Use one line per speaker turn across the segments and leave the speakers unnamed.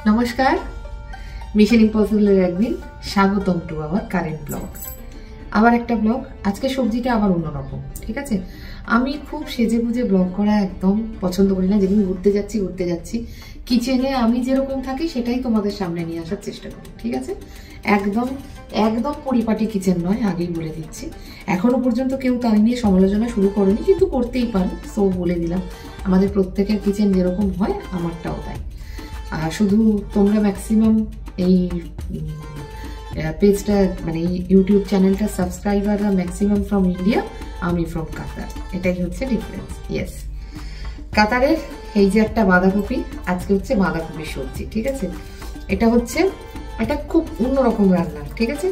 নমস্কার, মিশন ইম্পসিবলের একদিন স্বাগতম টু আওয়ার কারেন্ট ব্লগ। আবার একটা ব্লগ। আজকে সবজিটা আবার অন্যরকম, ঠিক আছে। আমি খুব সেজে গুজে ব্লগ করা একদম পছন্দ করি না। যেদিন ঘুরতে যাচ্ছি কিচেনে আমি যেরকম থাকি সেটাই তোমাদের সামনে নিয়ে আসার চেষ্টা করি, ঠিক আছে। একদম একদম পরিপাটি কিচেন নয়, আগেই বলে দিচ্ছি। এখনো পর্যন্ত কেউ তাই নিয়ে সমালোচনা শুরু করেনি, কিন্তু করতেই পারে। সো বলে দিলাম, আমাদের প্রত্যেকের কিচেন যেরকম হয় আমারটাও তাই। শুধু তোমরা ম্যাক্সিমাম এই পেজটা মানে ইউটিউব চ্যানেলটা সাবস্ক্রাইবাররা ম্যাক্সিমাম ফ্রম ইন্ডিয়া, আমি ফ্রম কাতার। এটাই হচ্ছে ডিফারেন্স। ইয়েস, কাতারের এই যে একটা বাঁধাকপি, আজকে হচ্ছে বাঁধাকপির সবজি, ঠিক আছে। এটা খুব অন্যরকম রান্না, ঠিক আছে।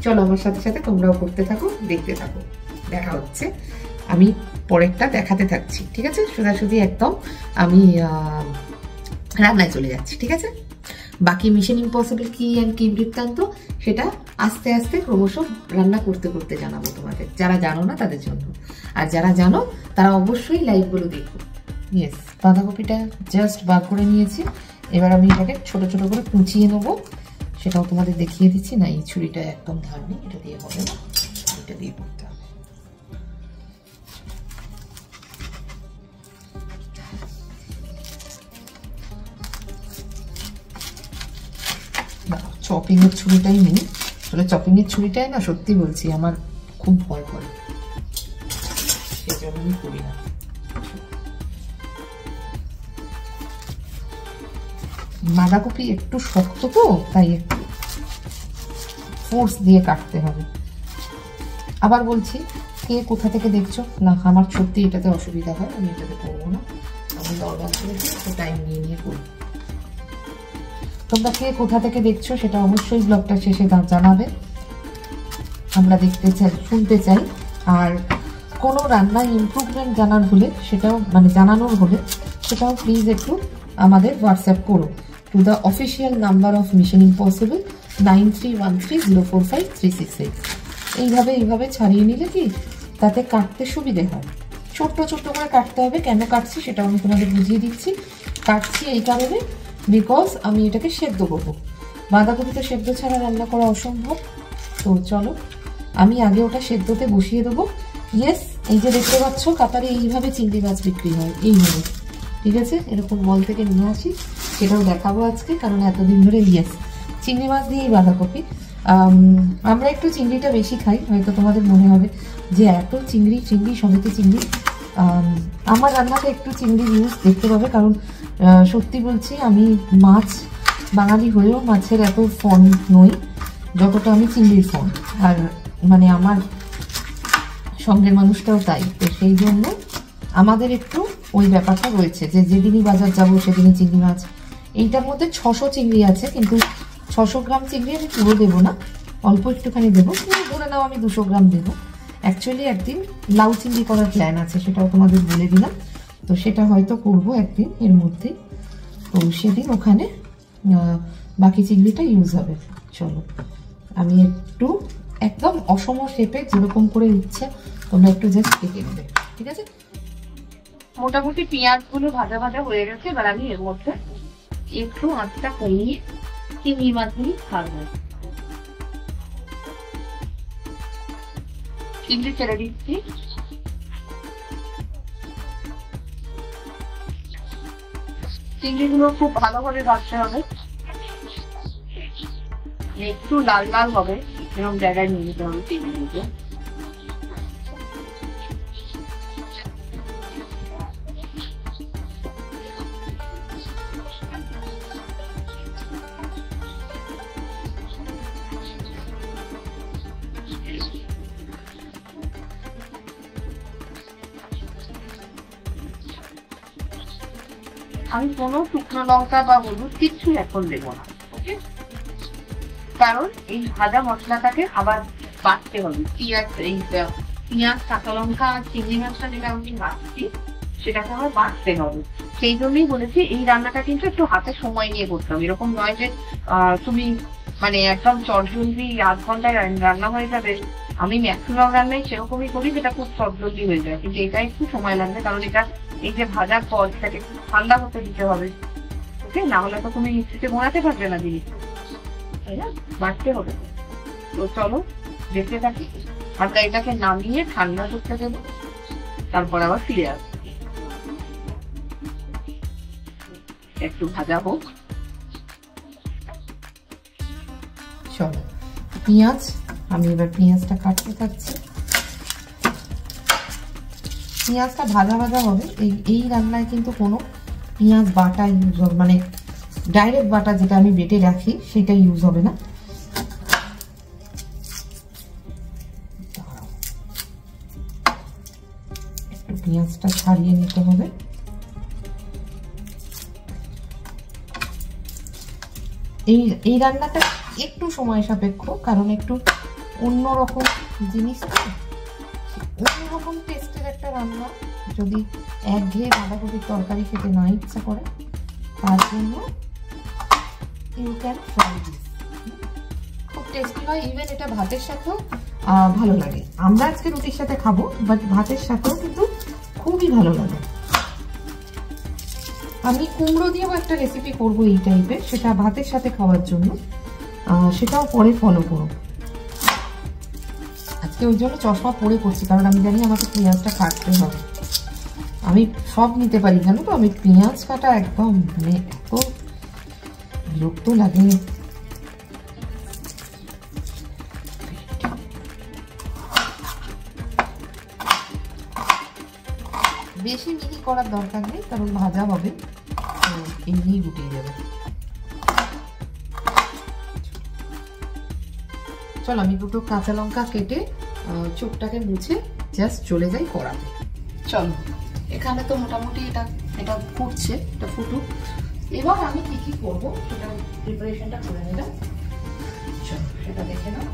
চলো আমার সাথে সাথে তোমরাও করতে থাকো, দেখতে থাকো। দেখা হচ্ছে, আমি পরেরটা দেখাতে থাকছি, ঠিক আছে। সোজাসুজি একদম আমি রান্নায় চলে যাচ্ছি, ঠিক আছে। বাকি মিশন ইম্পসিবল কি অ্যান্ড কি বৃত্তান্ত সেটা আস্তে আস্তে ক্রমশ রান্না করতে করতে জানাবো তোমাদের, যারা জানো না তাদের জন্য। আর যারা জানো তারা অবশ্যই লাইভগুলো দেখো। ইয়েস, বাঁধাকপিটা জাস্ট বার করে নিয়েছি। এবার আমি এটাকে ছোট ছোট করে কুচিয়ে নেবো, সেটাও তোমাদের দেখিয়ে দিচ্ছি। না, এই ছুরিটা একদম ধার নেই, এটা দিয়ে হবে না, এটা দিয়ে করতে হবে। চপিং এর ছুরিটাই নেই, আসলে চপিং এর ছুরিটাই না, সত্যি বলছি আমার খুব ভয় করে, সেই জন্য আমি করি না। বাঁধাকপি একটু শক্ত তো, তাই একটু ফোর্স দিয়ে কাটতে হবে। আবার বলছি, কে কোথা থেকে দেখছো? না, আমার সত্যি এটাতে অসুবিধা হয়, আমি এটাতে করবো না। আমি নর্মাল করে একটু টাইম নিয়ে করি। তোমরা কে কোথা থেকে দেখছো সেটা অবশ্যই ব্লগটা শেষে জানাবে, আমরা দেখতে চাই, শুনতে চাই। আর কোনো রান্নায় ইমপ্রুভমেন্ট জানার হলে সেটাও মানে জানানোর হলে সেটাও প্লিজ একটু আমাদের হোয়াটসঅ্যাপ করো to the official number of mission impossible 9313045368। এইভাবে ছাড়িয়ে নিলে কি তাতে কাটতে সুবিধে হয়। ছোট্ট ছোট্ট করে কাটতে হবে। কেন কাটছি সেটাও আমি তোমাদের বুঝিয়ে দিচ্ছি। কাটছি এই কারণে, বিকজ আমি এটাকে সেদ্ধ করবো। বাঁধাকপি তো সেদ্ধ ছাড়া রান্না করা অসম্ভব। তো চলো, আমি আগে ওটা সেদ্ধতে বসিয়ে দেবো। ইয়েস, এই যে দেখতে পাচ্ছ কাতারে এইভাবে চিংড়ি মাছ বিক্রি হয়, এইভাবে, ঠিক আছে। এরকম মল থেকে নিয়ে আসি, সেটাও দেখাবো আজকে, কারণ এতদিন ধরে ইয়েস চিংড়ি মাছ দিয়েই বাঁধাকপি। আমরা একটু চিংড়িটা বেশি খাই, হয়তো তোমাদের মনে হবে যে এত চিংড়ি সবেতে চিংড়ি। আমার রান্নাতে একটু চিংড়ির ইউজ দেখতে পাবে, কারণ সত্যি বলছি আমি মাছ বাঙালি হয়েও মাছের এত ফন নই যতটা আমি চিংড়ির ফন। আর মানে আমার সঙ্গের মানুষটাও তাই। তো সেই জন্য আমাদের একটু ওই ব্যাপারটা রয়েছে যে যেদিনই বাজার যাবো সেদিনই চিংড়ি মাছ। এইটার মধ্যে 600 চিংড়ি আছে, কিন্তু 600 গ্রাম চিংড়ি আমি পুরো দেবো না, অল্প একটুখানি দেবো। ধরে নাও আমি 200 গ্রাম দেবো। অ্যাকচুয়ালি একদিন লাউ চিংড়ি করার প্ল্যান আছে, সেটাও তোমাদের বলে দিলাম। তো সেটা হয়তো করবো একদিন এর মধ্যে। তো সেদিন ওখানে বাকি চিংড়িটা ইউজ হবে। চলো, আমি একটু একদম অসম শেপে যেরকম করে ইচ্ছে তোমরা একটু জাস্ট কেটে নেবে, ঠিক আছে। মোটামুটি পেঁয়াজগুলো ভাজা ভাজা হয়ে গেছে। এবার আমি এর মধ্যে একটু আঁচটা কমিয়ে চিংড়ি মাছগুলি ছাড়বো। চিংড়ি ছেড়ে দিচ্ছি। চিংড়িগুলো খুব ভালোভাবে ভাজতে হবে, একটু লাল লাল হবে এরকম জায়গায় নিয়ে নিতে হবে চিংড়িগুলো। আমি কোনো শুকনো লঙ্কা বা হলুদ কিচ্ছু এখন দেবো না, ওকে। কারণ এই ভাজা মশলাটাকে আবার বাটতে হবে। পেঁয়াজ কাঁচা লঙ্কা আর চিংড়ি মাছটা যেটা আমি বাটছি সেটাকে আবার বাটতে হবে। সেই জন্যই বলেছি এই রান্নাটা কিন্তু একটু হাতে সময় নিয়ে করতে হবে। এরকম নয় যে তুমি মানে একদম চটজলদি আধ ঘন্টায় রান্না হয়ে যাবে। আমি ম্যাক্সিমাম রান্নাই সেরকমই করি, যেটা খুব চটজলদি হয়ে যায়, কিন্তু এটা একটু সময় লাগবে। কারণ এটা এই যে ভাজার পর সেটাকে ঠান্ডা হতে দিতে হবে,
ওকে, না হলে তো তুমি ইস্ত্রিতে ঘোরাতে পারবে না জিনিস, তাই না? বাড়তে হবে। তো চলো দেখতে থাকি। আমরা এটাকে নামিয়ে ঠান্ডা করতে দেবো, তারপর আবার ফিরে আসবো। একটু ভাজা হোক।
চলো পেঁয়াজ, আমি এবার পেঁয়াজটা কাটতে থাকছি। পেঁয়াজটা ভাজা ভাজা হবে। এই রান্নায় কিন্তু কোনো পেঁয়াজ বাটা ইউজ হবে, মানে ডাইরেক্ট বাটা যেটা আমি বেটে রাখি সেটা ইউজ হবে না। একটু পেঁয়াজটা ছাড়িয়ে নিতে হবে। এই রান্নাটা একটু সময় সাপেক্ষ, কারণ একটু অন্যরকম জিনিস, অন্যরকম টেস্টের একটা রান্না। যদি একঘেয়ে বাঁধাকপির তরকারি খেতে না ইচ্ছা করে, তার জন্য ইউ ক্যান ট্রাই দিস। খুব টেস্টি হয়, ইভেন এটা ভাতের সাথেও ভালো লাগে। আমরা আজকে রুটির সাথে খাবো, বাট ভাতের সাথেও কিন্তু খুবই ভালো লাগে। আমি কুমড়ো দিয়েও একটা রেসিপি করবো এই টাইপের, সেটা ভাতের সাথে খাওয়ার জন্য, সেটাও পরে ফলো করো। আজকে ওই জন্য চশমা পরে করছি, কারণ আমি জানি আমাকে পেঁয়াজটা কাটতে হবে। আমি সব নিতে পারি, জানো তো, আমি পেঁয়াজ কাটা একদম মানে এত বিরক্ত লাগে। বেশি মিহি করার দরকার নেই, কারণ ভাজা হবে, এমনি গুটিয়ে যাবে। চলো আমি দুটো কাঁচা লঙ্কা কেটে চোখটাকে মুছে জাস্ট চলে যাই কড়াতে। চলো, এখানে তো মোটামুটি এটা ফুটছে, এটা ফুটুক। এবার আমি কি কি করবো সেটা প্রিপারেশনটা করে নিলাম। চলো সেটা দেখে নাও।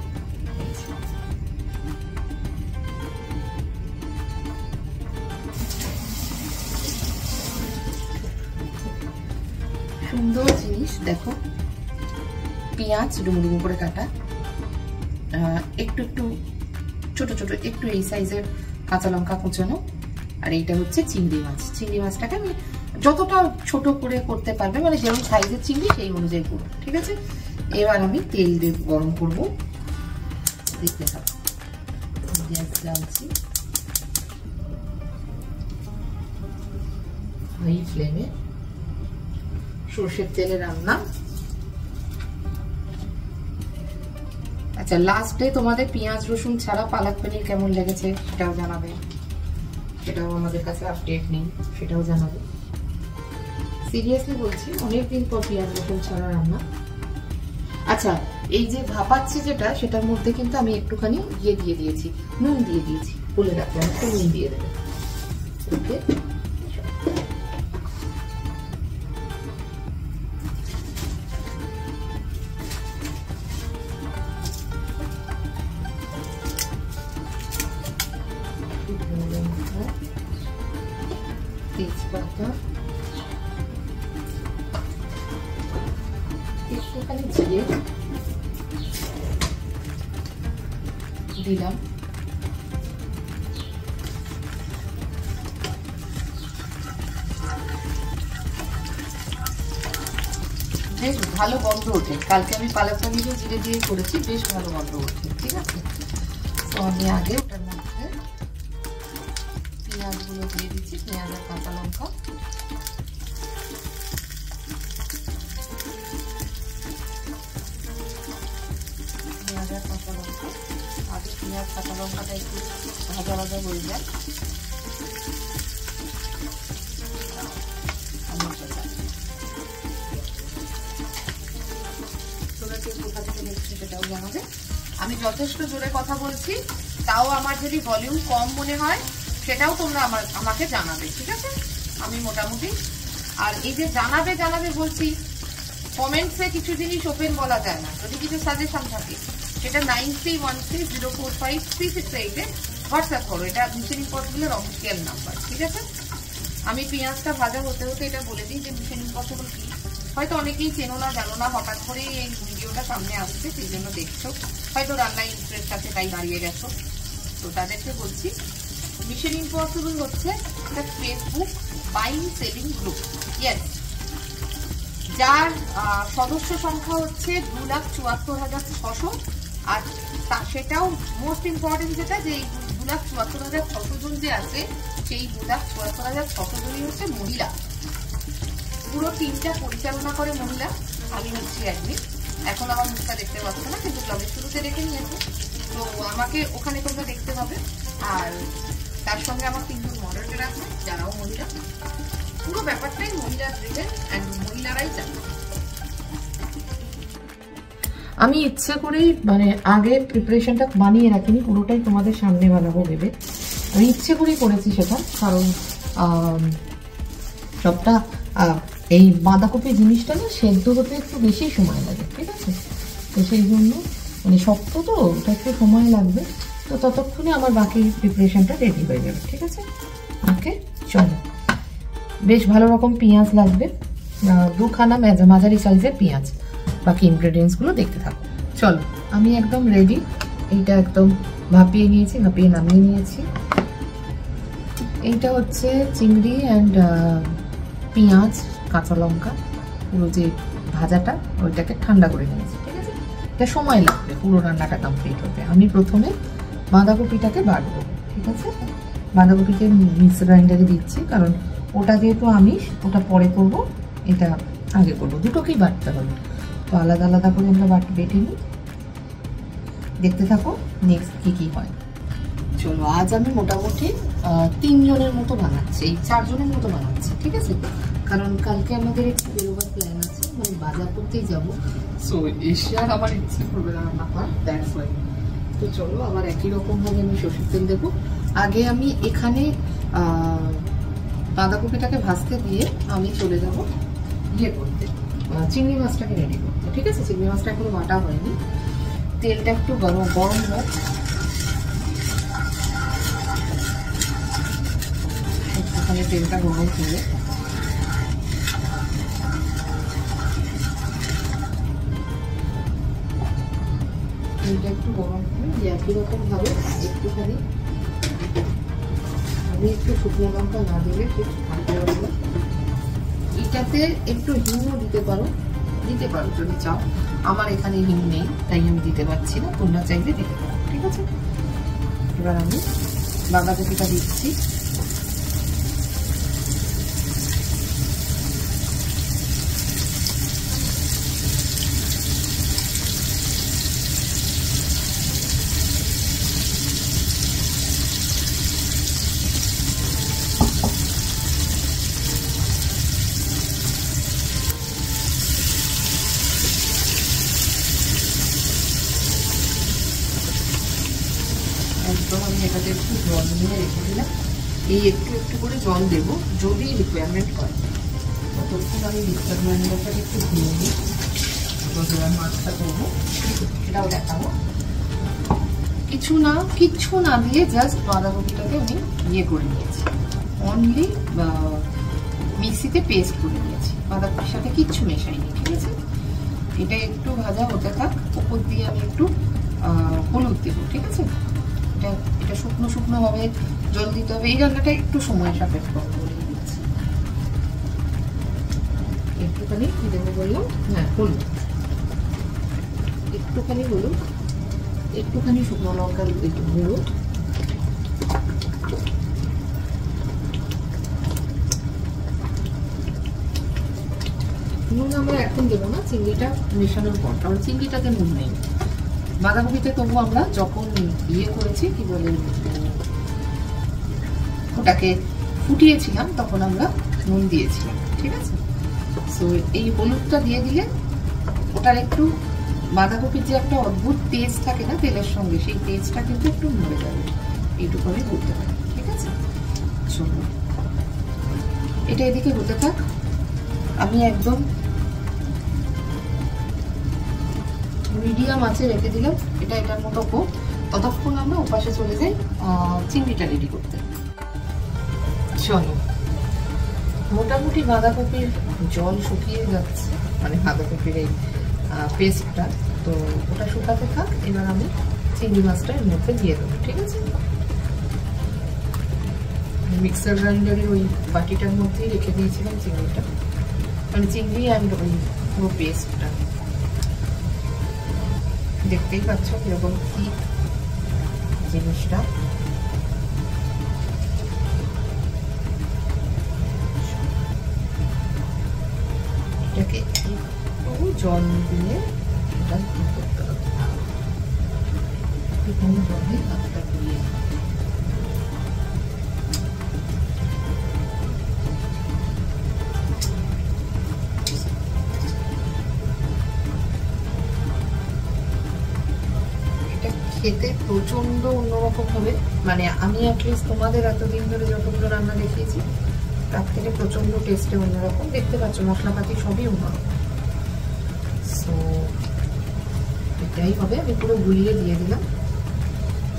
সুন্দর জিনিস দেখো, পেঁয়াজ ডুমো ডুমো করে কাটা, একটু একটু ছোট ছোট একটু এই সাইজের কাঁচা লঙ্কা কুচানো, আর এইটা হচ্ছে চিংড়ি মাছ। চিংড়ি মাছটাকে আমি যতটা ছোট করে করতে পারবে, মানে যেমন সাইজের চিংড়ি সেই অনুযায়ী করবো, ঠিক আছে? এবার আমি তেল দিয়ে গরম করবো, দেখতে থাকো। গ্যাস জ্বালছি হাই ফ্লেমে, সর্ষের তেলে রান্না। আচ্ছা, লাস্টে তোমাদের পেঁয়াজ রসুন ছাড়া পালক পনির কেমন লেগেছে সেটাও জানাবে, সেটাও আমাদের কাছে আপডেট নেই, সেটাও জানাবে। সিরিয়াসলি বলছি, অনেকদিন পর পেঁয়াজ রসুন ছাড়া রান্না। আচ্ছা, এই যে ভাপাচ্ছি যেটা, সেটার মধ্যে কিন্তু আমি একটুখানি ইয়ে দিয়ে দিয়েছি, নুন দিয়ে দিয়েছি, বলে রাখলাম একটু নুন দিয়ে দেবে। ওকে, তেজপাতা, একটুখানি জিরে দিলাম, বেশ ভালো গন্ধ ওঠে। কালকে আমি পালক পনিরও জিরে দিয়ে করেছি, বেশ ভালো গন্ধ ওঠে, ঠিক আছে? তো আমি আগে ওটার মধ্যে পেঁয়াজগুলো দিয়ে দিচ্ছি, পেঁয়াজ আর কাঁচা লঙ্কা। পেঁয়াজ আর কাঁচা লঙ্কা, আগে পেঁয়াজ কাঁচা লঙ্কাটা একটু ভাজা ভাজা হয়ে যায়। কোথা থেকে দেখছি সেটাও জানাবে। আমি যথেষ্ট জোরে কথা বলছি, তাও আমার যদি ভলিউম কম মনে হয় সেটাও তোমরা আমাকে জানাবে, ঠিক আছে? আমি মোটামুটি, আর এই যে জানাবে বলছি, কমেন্টসে কিছু জিনিস ওপেন বলা যায় না। যদি কিছু সাজেশন থাকে সেটা 9313045368 হোয়াটসঅ্যাপ করো। এটা মিশন ইম্পসিবলের অফিসিয়াল নাম্বার, ঠিক আছে? আমি পেঁয়াজটা ভাজা হতে হতে এটা বলে দিই যে মিশন ইম্পসিবল কি। হয়তো অনেকেই চেনো না, জানো না, হঠাৎ করে এই ভিডিওটা সামনে আসছে, সেই জন্য দেখছো, হয়তো রান্নায় ইন্টারেস্ট আছে তাই দাঁড়িয়ে গেছো। তো তাদেরকে বলছি, মিশন ইম্পসিবল হচ্ছে একটা Facebook buying selling group. Yes, যার সদস্য সংখ্যা হচ্ছে 2,74,600, আর সেটাও মোস্ট ইম্পর্টেন্ট যেটা, যে এই 2,74,600 জন যে আছে, সেই 2,74,600 জনই হচ্ছে মহিলা। পুরো টিমটা পরিচালনা করে মহিলা। আমি হচ্ছি অ্যাডমিন। এখন আমার মুখটা দেখতে পাচ্ছ না, কিন্তু ব্লগের শুরুতে দেখে নিয়েছে, তো আমাকে ওখানে তোমরা দেখতে পাবে। আর তার সঙ্গে আমার 3 জন মডারেটর আছে যারাও মহিলা। পুরো ব্যাপারটাই মহিলা ড্রিভেন অ্যান্ড মহিলারাই জানে। আমি ইচ্ছা করেই মানে আগে প্রিপারেশনটা বানিয়ে রাখিনি, পুরোটাই তোমাদের সামনে বানাবো ভেবে আমি ইচ্ছে করেই করেছি সেটা। কারণ সবটা এই বাঁধাকপি জিনিসটা না সেদ্ধ হতে একটু বেশি সময় লাগে, ঠিক আছে? তো সেই জন্য মানে শক্ত তো, ওটা একটু সময় লাগবে। তো ততক্ষণে আমার বাকি প্রিপারেশনটা রেডি হয়ে যাবে, ঠিক আছে? ওকে, চলো। বেশ ভালো রকম পেঁয়াজ লাগবে, 2খানা মাঝারি সাইজের পেঁয়াজ। বাকি ইনগ্রেডিয়েন্টসগুলো দেখতে থাকো, চলো। আমি একদম রেডি। এইটা একদম ভাপিয়ে নিয়েছি, ভাপিয়ে নামিয়ে নিয়েছি। এইটা হচ্ছে চিংড়ি অ্যান্ড পেঁয়াজ, কাঁচা লঙ্কা, পুরো যে ভাজাটা ওইটাকে ঠান্ডা করে নিয়েছি, ঠিক আছে? এটা সময় লাগবে পুরো রান্নাটা কমপ্লিট হতে। আমি প্রথমে বাঁধাকপিটাকে বাটবো, ঠিক আছে? বাঁধাকপিকে মিক্সার গ্রাইন্ডারে দিচ্ছি, কারণ ওটা যেহেতু আমিষ, ওটা পরে করবো, এটা আগে করবো। দুটোকেই বাটতে হবে, তো আলাদা আলাদা করে আমরা বেটে নিই। দেখতে থাকো নেক্সট কি হয়। চলো, আজ আমি মোটামুটি 3 জনের মতো বানাচ্ছি, এই 4 জনের মতো বানাচ্ছি, ঠিক আছে? কারণ কালকে আমাদের একটু বেরোবার প্ল্যান আছে, মানে বাজার করতেই যাবো। সো এসে আর আমার ইচ্ছে করবে না রান্না করার, দ্যাটস ওয়াই। তো চলো, আবার একই রকমভাবে আমি সরষের তেল দেবো। আগে আমি এখানে বাঁধাকপিটাকে ভাজতে দিয়ে আমি চলে যাব ইয়ে করতে, চিংড়ি মাছটাকে রেডি করতে, ঠিক আছে? চিংড়ি মাছটা এখনো বাটা হয়নি। তেলটা একটু গরম হোক, একটুখানি তেলটা গরম করে তেলটা একটু গরম করে একই রকম ভাবে একটুখানি, আমি একটু শুকনো লঙ্কা না দিলে ঠিক ভালো লাগবে। এটাতে একটু হিংও দিতে পারো যদি চাও। আমার এখানে হিং নেই, তাই আমি দিতে পারছি না, তোমরা চাইলে দিতে পারো, ঠিক আছে? এবার আমি বাঁধাকপিটা দিচ্ছি। একদম আমি এটাতে একটু জল নিয়ে রেখে দিলাম। এই একটু করে জল দেবো যদি রিকোয়ারমেন্ট হয়। ততক্ষণ আমি মিক্সার গ্রাইন্ডারটাকে একটু ধুয়ে নিই, মাছটা করবো সেটাও দেখাবো। কিচ্ছু না দিয়ে জাস্ট বাঁধাকপিটাকে আমি ইয়ে করে নিয়েছি, অনলি মিক্সিতে পেস্ট করে নিয়েছি, বাঁধাকপির সাথে কিচ্ছু মেশাইনি, ঠিক আছে? এটা একটু ভাজা হতে থাক, উপর দিয়ে আমি একটু হলুদ দেবো, ঠিক আছে? এটা শুকনো ভাবে জল দিতে হবে। এই রান্নাটা একটু সময় সাপেক্ষ, একটুখানি কি দেবো বললাম, হ্যাঁ হলুদ, একটুখানি হলুদ, একটুখানি শুকনো লঙ্কার গুঁড়ো, নুন আমরা এখন দেবো না, চিংড়িটা মেশানোর পর, কারণ চিংড়িটাতে নুন নেই। বাঁধাকপিতে তবু আমরা যখন ইয়ে করেছি কি বলে ওটাকে ফুটিয়েছিলাম, তখন আমরা নুন দিয়েছিলাম, ঠিক আছে? সো এই হলুদটা দিয়ে দিলে ওটার একটু বাঁধাকপির যে একটা অদ্ভুত টেস্ট থাকে না তেলের সঙ্গে, সেই টেস্টটা কিন্তু একটু মরে যাবে, এইটুকু আমি করতে পারি, ঠিক আছে? চলো, এটা এদিকে হতে থাক। আমি একদম মিডিয়াম আঁচে রেখে দিলাম, এটার মতো হোক। ততক্ষণ আমরা ওপাশে চলে যাই চিংড়িটা রেডি করতে। চলো, মোটামুটি বাঁধাকপির জল শুকিয়ে যাচ্ছে, মানে বাঁধাকপির এই পেস্টটা, তো ওটা শুকাতে থাক। এবার আমি চিংড়ি মাছটা এর মধ্যে দিয়ে দেবো, ঠিক আছে? মিক্সার গ্রাইন্ডারের ওই বাটিটার মধ্যেই রেখে দিয়েছিলাম চিংড়িটা, মানে চিংড়ি অ্যান্ড ওই পুরো পেস্টটা দেখতেই পাচ্ছ কিরকম কি জিনিসটা। এটাকে একটু জল দিয়ে এটা কি করতে হবে, একটুখানি জলে হাতটা দিয়ে খেতে প্রচন্ড অন্যরকম হবে। মানে আমি অ্যাটলিস্ট তোমাদের এতদিন ধরে যতগুলো রান্না দেখিয়েছি তার থেকে প্রচন্ড টেস্টে অন্যরকম। দেখতে পাচ্ছ মশলাপাতি সবই অন্যরকম। সো এটাই হবে। আমি পুরো গুলিয়ে দিয়ে দিলাম,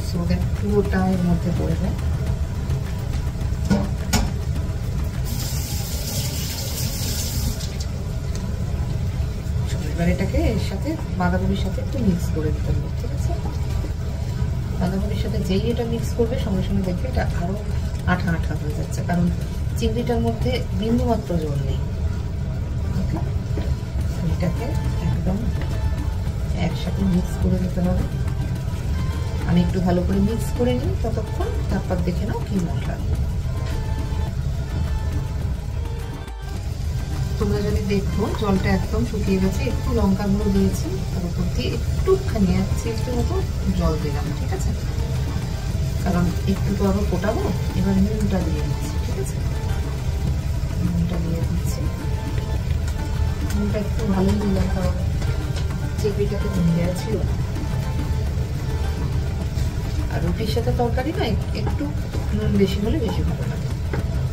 সো দ্যাট পুরোটা এর মধ্যে পড়ে যায়। এবার এটাকে এর সাথে বাঁধাকপির সাথে একটু মিক্স করে দিতে হবে, ঠিক আছে? বাঁধাকপির সাথে যেই এটা মিক্স করবে সঙ্গে সঙ্গে দেখবে এটা আরো আঠা আঠা হয়ে যাচ্ছে, কারণ চিংড়িটার মধ্যে বিন্দুমাত্র জল নেই। এটাকে একদম একসাথে মিক্স করে দিতে হবে। আমি একটু ভালো করে মিক্স করে নিই ততক্ষণ, তারপর দেখে নাও কি মশলা। তোমরা যদি দেখো জলটা একদম শুকিয়ে গেছে, একটু লঙ্কা গুঁড়ো দিয়েছি, তার উপর দিয়ে একটুখানি 1 চিমটে মতো জল দিলাম, ঠিক আছে? কারণ একটু তো আরো ফোটাবো। এবার নুনটা দিয়ে দিচ্ছি, ঠিক আছে? নুনটা দিয়ে দিচ্ছি, নুনটা একটু ভালোই দিলাম কারণ চিংড়িটাকে নুন দেওয়া ছিল। আর রুটির সাথে তরকারি না একটু নুন বেশি হলে বেশি ভালো লাগে।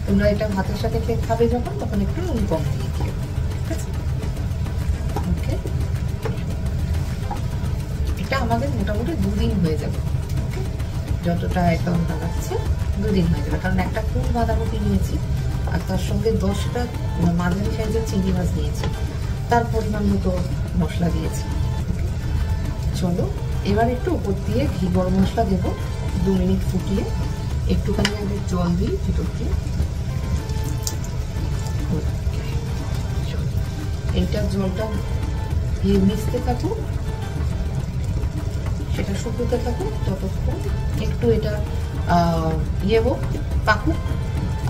তোমরা এটা ভাতের সাথে খাবে যখন, তখন একটু নুন কম দিয়ে দিও, ঠিক আছে? ওকে, এটা আমাদের মোটামুটি 2 দিন হয়ে যাবে। ওকে, যতটা একদম লাগাচ্ছে 2 দিন হয়ে যাবে, কারণ একটা ফুল বাঁধাকপি নিয়েছি আর তার সঙ্গে 10টা মাঝারি সাইজের চিংড়ি মাছ নিয়েছি, তার পরিমাণ মতো মশলা দিয়েছি। চলো এবার একটু উপর দিয়ে ঘি গরম মশলা দেবো, 2 মিনিট ফুটিয়ে একটুখানি আগে জল দিই ভিতর দিয়ে। এইটার জলটা দিয়ে মিশতে থাকুক, সেটা শুকোতে থাকুক ততক্ষণ, একটু এটা হোক পাকুক,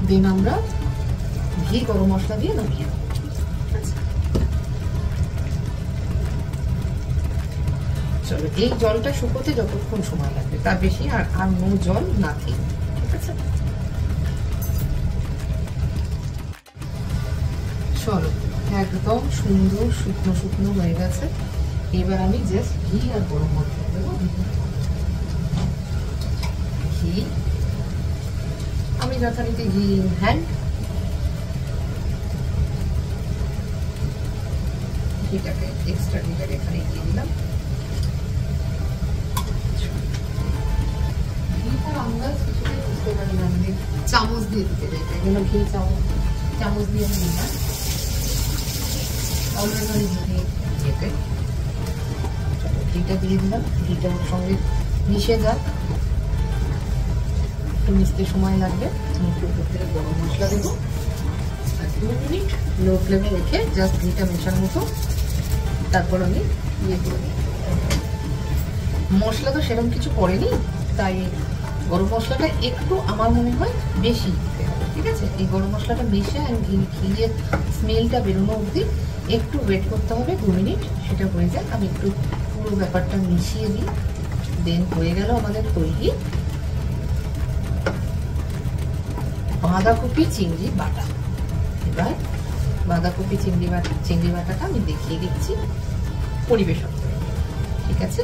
দেন আমরা ঘি গরম মশলা দিয়ে নামিয়ে দেবো। চলো, এই জলটা শুকোতে যতক্ষণ সময় লাগবে তার বেশি আর নো জল না থাকে, ঠিক আছে? চলো, একদম সুন্দর শুকনো শুকনো হয়ে গেছে। এবার আমি জাস্ট ঘি আর গরম মশলা দেবো। ঘি আমি যথারীতি ঘি হ্যান্ড, ঘিটাকে এক্সট্রা ঘিটাকে এখানে দিয়ে দিলাম। ঘিটা আমরা কিছুতেই বুঝতে পারি না, মানে চামচ দিয়ে দিতে যাই, তাই জন্য ঘি চামচ দিয়ে আমি দিলাম। অলরেডি ঘি যেতে ঘিটা দিয়ে দিলাম, ঘিটা ওর সঙ্গে মিশে যাক, একটু মিশতে সময় লাগবে। একটু উপর থেকে গরম মশলা দেবো আর 2 মিনিট লো ফ্লেমে রেখে জাস্ট ঘিটা মেশার মতো, তারপর আমি ইয়ে করে দিই। মশলা তো সেরকম কিছু পড়েনি, তাই গরম মশলাটা একটু আমার মনে হয় বেশি দিতে হবে, ঠিক আছে? এই গরম মশলাটা মিশে আর ঘিয়ের স্মেলটা বেরোনো অবধি একটু ওয়েট করতে হবে, 2 মিনিট। সেটা হয়ে যায়, আমি একটু পুরো ব্যাপারটা মিশিয়ে দিই, দেন হয়ে গেল আমাদের তৈরি বাঁধাকপি চিংড়ি বাটা। এবার বাঁধাকপি চিংড়ি বাটাটা আমি দেখিয়ে দিচ্ছি পরিবেশন করে, ঠিক আছে?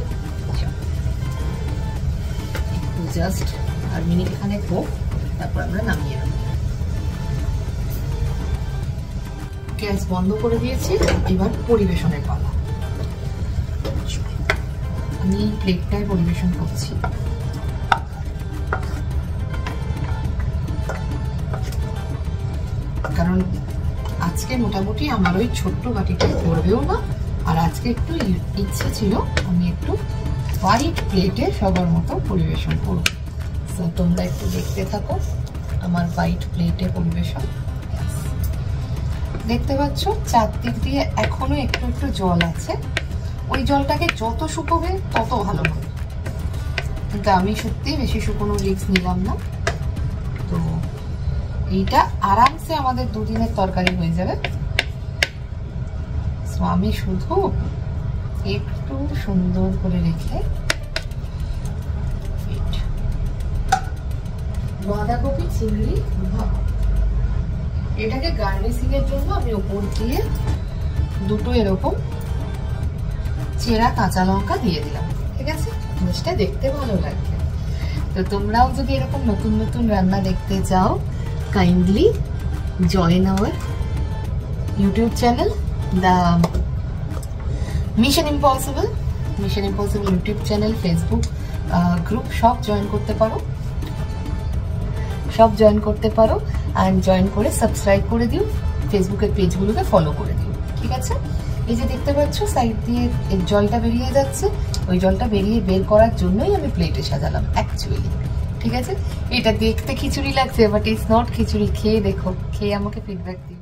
জাস্ট আর মিনিট খানেক হোক, তারপর আমরা নামিয়ে নেব। গ্যাস বন্ধ করে দিয়েছি, এবার পরিবেশনের পালা। আমি এই প্লেটটায় পরিবেশন করছি। কারণ আজকে মোটামুটি আমার ওই ছোট্ট বাটিটা করবেও না, আর আজকে একটু ইচ্ছে ছিল আমি একটু হোয়াইট প্লেটে সবার মতো পরিবেশন করব। তো তোমরা একটু দেখতে থাকো আমার হোয়াইট প্লেটে পরিবেশন। দেখতে পাচ্ছ চারদিক দিয়ে এখনো একটু একটু জল আছে, ওই জলটাকে যত শুকোবে তত ভালো হবে, কিন্তু আমি সত্যি বেশি শুকোনোর রিস্ক নিলাম না। তো এইটা আরামসে আমাদের দুদিনের তরকারি হয়ে যাবে। আমি শুধু একটু সুন্দর করে রেখে বাঁধাকপি চিংড়ি এটাকে গার্নিশিং এর জন্য আমি উপর দিয়ে দুটো এরকম চেরা কাঁচা লঙ্কা দিয়ে দিলাম, ঠিক আছে? জিনিসটা দেখতে ভালো লাগবে। তো তোমরাও যদি এরকম নতুন নতুন রান্না দেখতে চাও, kindly join our YouTube channel the mission impossible YouTube channel, Facebook group সব জয়েন করতে পারো, অ্যান্ড জয়েন করে সাবস্ক্রাইব করে দিও, ফেসবুকের পেজগুলোকে ফলো করে দিও, ঠিক আছে? এই যে দেখতে পাচ্ছ সাইড দিয়ে জলটা বেরিয়ে যাচ্ছে, ওই জলটা বের করার জন্যই আমি প্লেটে সাজালাম অ্যাকচুয়ালি, ঠিক আছে? এটা দেখতে খিচুড়ি লাগছে, বাট ইটস নট খিচুড়ি। খেয়ে দেখো, খেয়ে আমাকে ফিডব্যাক দিও।